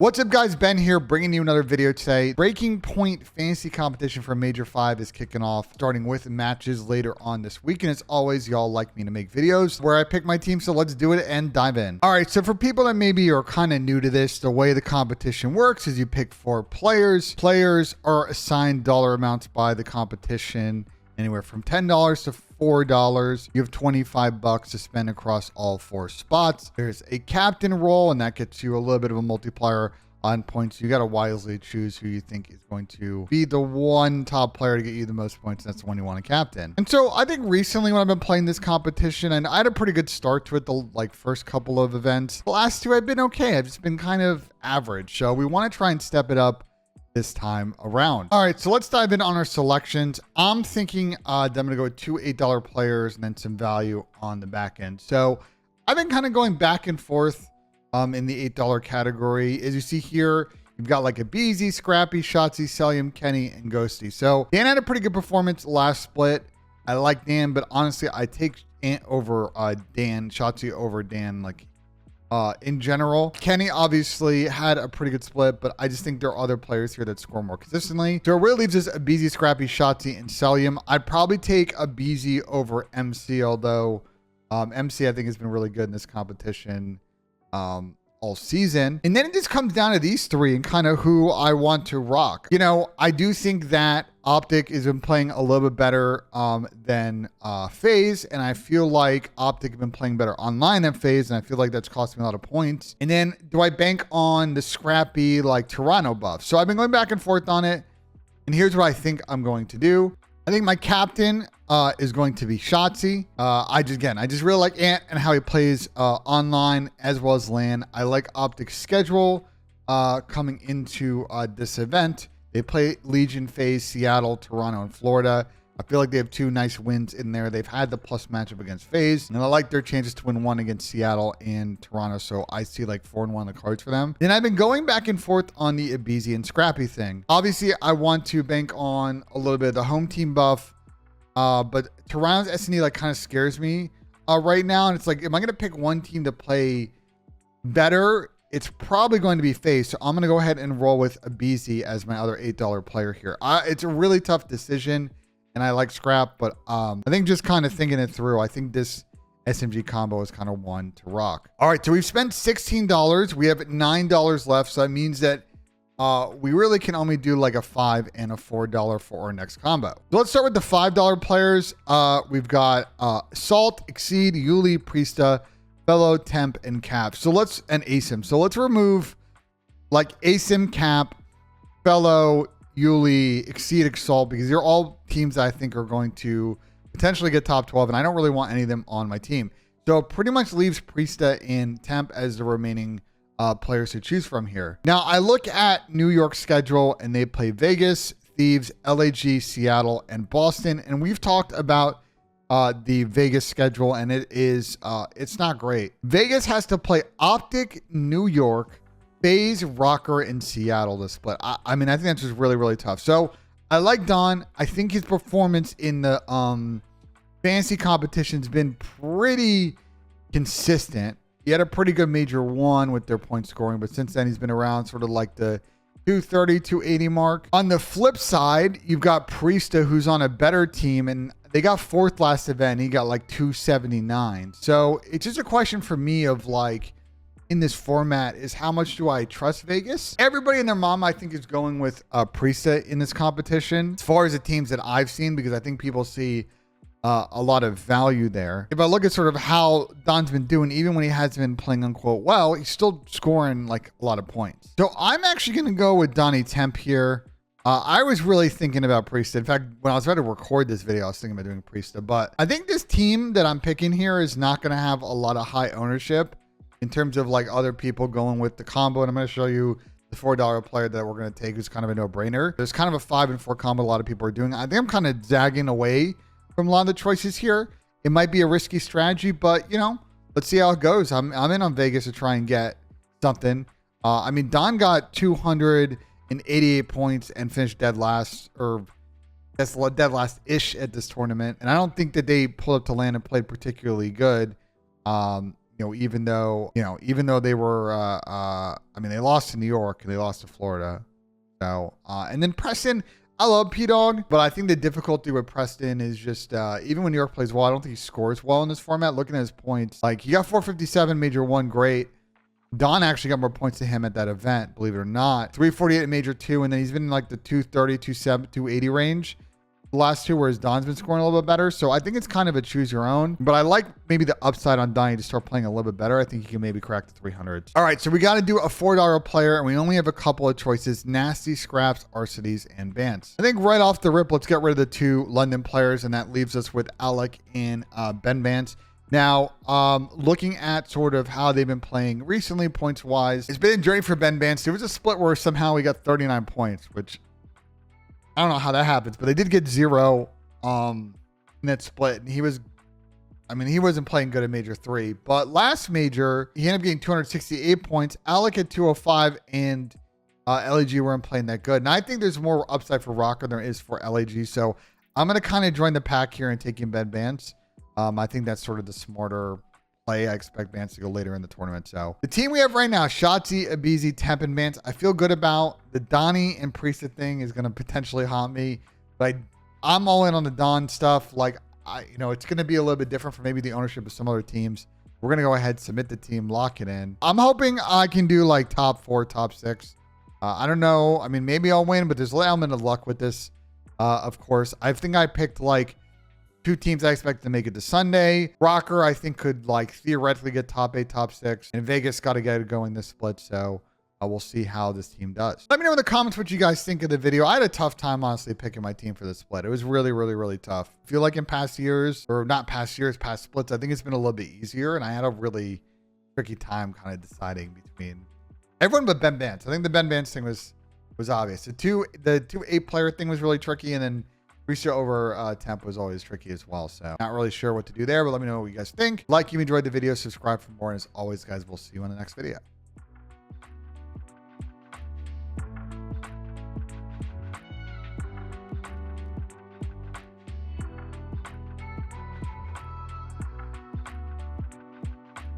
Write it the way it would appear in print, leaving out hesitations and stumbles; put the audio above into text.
What's up, guys? Ben here, bringing you another video today. Breaking Point fantasy competition for Major 5 is kicking off, starting with matches later on this week. And as always, y'all like me to make videos where I pick my team, so let's do it and dive in. All right, so for people that maybe are kind of new to this, the way the competition works is you pick 4 players. Players are assigned dollar amounts by the competition, anywhere from $10 to $4. You have $25 to spend across all 4 spots. There's a captain role, and that gets you a little bit of a multiplier on points. You got to wisely choose who you think is going to be the one top player to get you the most points. That's the one you want to captain. And so I think recently when I've been playing this competition, and I had a pretty good start to it, the first couple of events. The last 2 I've been okay. I've just been kind of average. So we want to try and step it up this time around. All right, so let's dive in on our selections. I'm thinking that I'm going to go with 2 $8 players and then some value on the back end. So I've been kind of going back and forth in the $8 category. As you see here, you've got like a Beezy, Scrappy, Shotzzy, Celium, Kenny, and Ghosty. So Dan had a pretty good performance last split. I like Dan, but honestly, I take Ant over Dan, Shotzzy over Dan, in general. Kenny obviously had a pretty good split, but I just think there are other players here that score more consistently. So it really leaves us a Beezy, Scrappy, Shotzzy, and Celium. I'd probably take a Beezy over MC, although MC I think has been really good in this competition all season. And then it just comes down to these 3 and kind of who I want to rock. You know, I do think that Optic has been playing a little bit better than FaZe, and I feel like Optic have been playing better online than FaZe, and I feel like that's costing me a lot of points. And then do I bank on the Scrappy Toronto buff? So I've been going back and forth on it, and here's what I think I'm going to do. I think my captain is going to be Shotzzy. I just really like Ant and how he plays online as well as LAN. I like Optic's schedule coming into this event. They play Legion, FaZe, Seattle, Toronto, and Florida. I feel like they have 2 nice wins in there. They've had the plus matchup against FaZe, and I like their chances to win 1 against Seattle and Toronto. So I see 4-1 on the cards for them. Then I've been going back and forth on the Beezy and Scrappy thing. Obviously, I want to bank on a little bit of the home team buff, but Toronto's S&E kind of scares me right now. And it's am I going to pick one team to play better? It's probably going to be FaZe. So I'm going to go ahead and roll with a Beezy as my other $8 player here. It's a really tough decision, and I like Scrap, but I think just kind of thinking it through, I think this SMG combo is kind of one to rock. All right, so we've spent $16. We have $9 left, so that means that we really can only do a $5 and a $4 for our next combo. So let's start with the $5 players. We've got Salt, Exceed, Yuli, Priesta, Fellow, Temp, and Cap. And Asim. So let's remove Asim, Cap, Fellow, Yuli, Exceed, Exalt, because they're all teams that I think are going to potentially get top 12, and I don't really want any of them on my team. So it pretty much leaves Priesta and Temp as the remaining players to choose from here. Now, I look at New York's schedule, and they play Vegas, Thieves, LAG, Seattle, and Boston, and we've talked about the Vegas schedule, and it's not great. Vegas has to play Optic, New York, FaZe, Rocker, and Seattle to split. I mean, I think that's just really, really tough. So I like Don. I think his performance in the fantasy competition's been pretty consistent. He had a pretty good major 1 with their point scoring, but since then he's been around sort of the 230, 280 mark. On the flip side, you've got Priesta, who's on a better team, and they got 4th last event. He got 279. So it's just a question for me of in this format is how much do I trust Vegas? Everybody and their mom, I think, is going with Priesta in this competition as far as the teams that I've seen, because I think people see a lot of value there. If I look at sort of how Don's been doing, even when he hasn't been playing unquote well, he's still scoring a lot of points. So I'm actually going to go with Donnie Temp here. I was really thinking about Priesta. In fact, when I was about to record this video, I was thinking about doing Priesta, but I think this team that I'm picking here is not going to have a lot of high ownership in terms of other people going with the combo. And I'm going to show you the $4 player that we're going to take, who's kind of a no-brainer. There's kind of a 5 and 4 combo a lot of people are doing. I think I'm kind of zagging away from a lot of the choices here. It might be a risky strategy, but let's see how it goes. I'm in on Vegas to try and get something. I mean, Don got 288 points and finished dead last, or that's dead last-ish at this tournament. And I don't think that they pulled up to land and played particularly good. even though they were, I mean, they lost to New York and they lost to Florida. So, and then Preston, I love P-Dog, but I think the difficulty with Preston is just, even when New York plays well, I don't think he scores well in this format. Looking at his points, like he got 457 Major 1, great. Don actually got more points to him at that event, believe it or not. 348 in Major 2, and then he's been in like the 230, 280 range. The last two, whereas Don's been scoring a little bit better. So I think it's kind of a choose your own, but I like maybe the upside on Donnie to start playing a little bit better. I think he can maybe crack the 300s. All right, so we got to do a $4 player, and we only have a couple of choices: Nasty, Scraps, Arcides, and Bance. I think right off the rip, let's get rid of the 2 London players, and that leaves us with Alec and Ben Bance. Now, looking at sort of how they've been playing recently, points-wise, it's been a journey for Ben Bance. There was a split where somehow he got 39 points, which I don't know how that happens, but they did get 0 in that split. And he wasn't playing good at Major 3. But last Major, he ended up getting 268 points. Alec at 205, and LAG weren't playing that good. And I think there's more upside for Rocker than there is for LAG. So I'm going to kind of join the pack here and take in Ben Bance. I think that's sort of the smarter play. I expect Bance to go later in the tournament. So the team we have right now: Shotzi, Abizi, Temp, and Bance. I feel good about the Donnie and Priestess thing is going to potentially haunt me, but I'm all in on the Don stuff. Like it's going to be a little bit different from maybe the ownership of some other teams. We're going to go ahead, submit the team, lock it in. I'm hoping I can do like top 4, top 6. I don't know. I mean, maybe I'll win, but there's an element of luck with this. Of course, I think I picked like 2 teams I expect to make it to Sunday. Rocker, I think, could like theoretically get top 8, top 6. And Vegas got to get it going this split. So we'll see how this team does. Let me know in the comments what you guys think of the video. I had a tough time, honestly, picking my team for this split. It was really, really, really tough. I feel like in past years, or not past years, past splits, I think it's been a little bit easier. And I had a really tricky time kind of deciding between everyone but Ben Bance. I think the Ben Bance thing was obvious. The two 8-player thing was really tricky. And then Research over Temp was always tricky as well. So not really sure what to do there, but let me know what you guys think. Like, you enjoyed the video, subscribe for more. And as always, guys, we'll see you in the next video.